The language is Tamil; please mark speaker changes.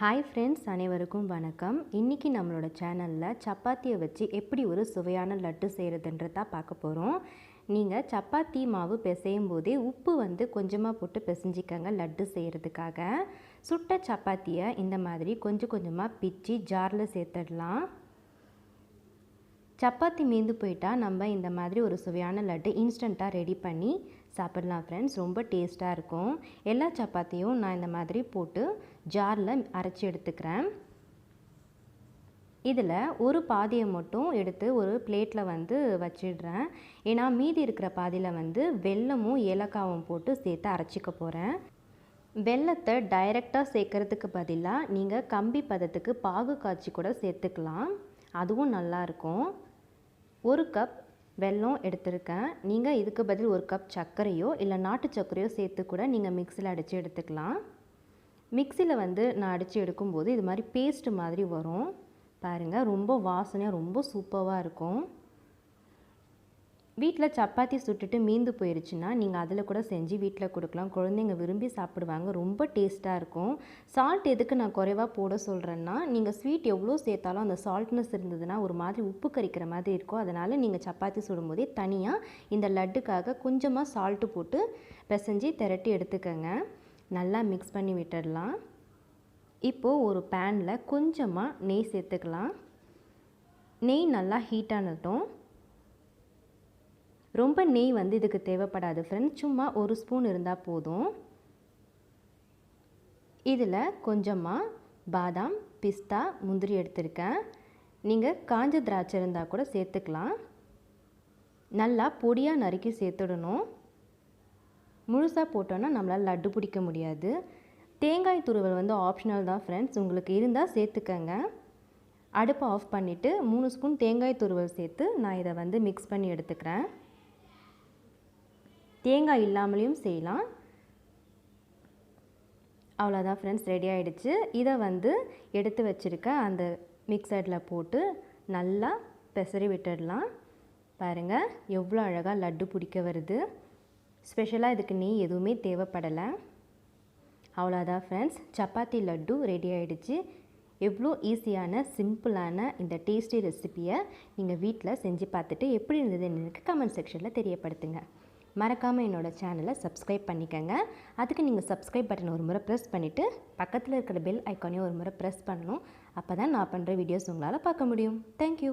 Speaker 1: ஹாய் ஃப்ரெண்ட்ஸ், அனைவருக்கும் வணக்கம். இன்றைக்கி நம்மளோட சேனலில் சப்பாத்தியை வச்சு எப்படி ஒரு சுவையான லட்டு செய்கிறதுன்றதா பார்க்க போகிறோம். நீங்கள் சப்பாத்தி மாவு பிசையும் போதே உப்பு கொஞ்சமாக போட்டு பிசைஞ்சிக்கங்க லட்டு செய்கிறதுக்காக. சுட்ட சப்பாத்தியை இந்த மாதிரி கொஞ்சம் கொஞ்சமாக பிச்சு ஜாரில் சேர்த்துடலாம். சப்பாத்தி மீந்து போயிட்டால் நம்ம இந்த மாதிரி ஒரு சுவையான லட்டு இன்ஸ்டண்ட்டாக ரெடி பண்ணி சாப்பிடலாம் ஃப்ரெண்ட்ஸ். ரொம்ப டேஸ்ட்டாக இருக்கும். எல்லா சப்பாத்தியும் நான் இந்த மாதிரி போட்டு ஜாரில் அரைச்சி எடுத்துக்கிறேன். இதில் ஒரு பாதியை மட்டும் எடுத்து ஒரு பிளேட்டில் வச்சிடுறேன். ஏன்னா மீதி இருக்கிற பாதியில் வெல்லமும் ஏலக்காவும் போட்டு சேர்த்து அரைச்சிக்க போகிறேன். வெல்லத்தை டைரெக்டாக சேர்க்கறதுக்கு பதிலாக நீங்கள் கம்பி பதத்துக்கு பாகு காய்ச்சி கூட சேர்த்துக்கலாம். அதுவும் நல்லாயிருக்கும். 1 கப் வெல்லம் எடுத்திருக்கேன். நீங்கள் இதுக்கு பதில் 1 கப் சர்க்கரையோ இல்லை நாட்டு சர்க்கரையோ சேர்த்து கூட நீங்கள் மிக்சியில் அடித்து எடுத்துக்கலாம். மிக்சியில் நான் அடித்து எடுக்கும்போது இது மாதிரி பேஸ்ட் மாதிரி வரும் பாருங்கள். ரொம்ப வாசனையாக ரொம்ப சூப்பராக இருக்கும். வீட்டில் சப்பாத்தி சுட்டுட்டு மீந்து போயிடுச்சுன்னா நீங்கள் அதில் கூட செஞ்சு வீட்டில் கொடுக்கலாம். குழந்தைங்க விரும்பி சாப்பிடுவாங்க. ரொம்ப டேஸ்ட்டாக இருக்கும். சால்ட் எதுக்கு நான் குறைவாக போட சொல்கிறேன்னா, நீங்கள் ஸ்வீட் எவ்வளோ சேர்த்தாலும் அந்த சால்ட்னஸ் இருந்ததுன்னா ஒரு மாதிரி உப்பு கரிக்கிற மாதிரி இருக்கும். அதனால் நீங்கள் சப்பாத்தி சுடும்போதே தனியாக இந்த லட்டுக்காக கொஞ்சமாக சால்ட்டு போட்டு பிசைஞ்சு திரட்டி எடுத்துக்கங்க. நல்லா மிக்ஸ் பண்ணி விட்டுடலாம். இப்போது ஒரு பேனில் கொஞ்சமாக நெய் சேர்த்துக்கலாம். நெய் நல்லா ஹீட் ஆனதும் ரொம்ப நெய் இதுக்கு தேவைப்படாது ஃப்ரெண்ட்ஸ். சும்மா 1 ஸ்பூன் இருந்தால் போதும். இதில் கொஞ்சமாக பாதாம், பிஸ்தா, முந்திரி எடுத்திருக்கேன். நீங்கள் காஞ்ச திராட்சை இருந்தால் கூட சேர்த்துக்கலாம். நல்லா பொடியாக நறுக்கி சேர்த்துடணும். முழுசாக போட்டோன்னா நம்மளால் லட்டு பிடிக்க முடியாது. தேங்காய் துருவல் ஆப்ஷனல் தான் ஃப்ரெண்ட்ஸ். உங்களுக்கு இருந்தால் சேர்த்துக்கங்க. அடுப்பை ஆஃப் பண்ணிவிட்டு 3 ஸ்பூன் தேங்காய் துருவல் சேர்த்து நான் இதை மிக்ஸ் பண்ணி எடுத்துக்கிறேன். தேங்காய் இல்லாமலேயும் செய்யலாம். அவ்வளோதான் ஃப்ரெண்ட்ஸ், ரெடி ஆகிடுச்சு. இதை எடுத்து வச்சுருக்க அந்த மிக்சரில் போட்டு நல்லா பெசரி விட்டுடலாம். பாருங்கள் எவ்வளோ அழகாக லட்டு பிடிக்க வருது. ஸ்பெஷலாக இதுக்கு நெய் எதுவுமே தேவைப்படலை. அவ்வளோதான் ஃப்ரெண்ட்ஸ், சப்பாத்தி லட்டு ரெடி ஆகிடுச்சு. எவ்வளோ ஈஸியான சிம்பிளான இந்த டேஸ்டி ரெசிப்பியை நீங்கள் வீட்டில் செஞ்சு பார்த்துட்டு எப்படி இருந்ததுன்னு எனக்கு கமெண்ட் செக்ஷனில் தெரியப்படுத்துங்க. மறக்காமல் என்னோடய சேனலை சப்ஸ்கிரைப் பண்ணிக்கங்க. அதுக்கு நீங்கள் சப்ஸ்கிரைப் பட்டன் ஒரு முறை ப்ரெஸ் பண்ணிவிட்டு பக்கத்தில் இருக்கிற பெல் ஐக்கானையும் ஒரு முறை ப்ரெஸ் பண்ணணும். அப்போ தான் நான் பண்ணுற வீடியோஸ் உங்களால் பார்க்க முடியும். தேங்க்யூ.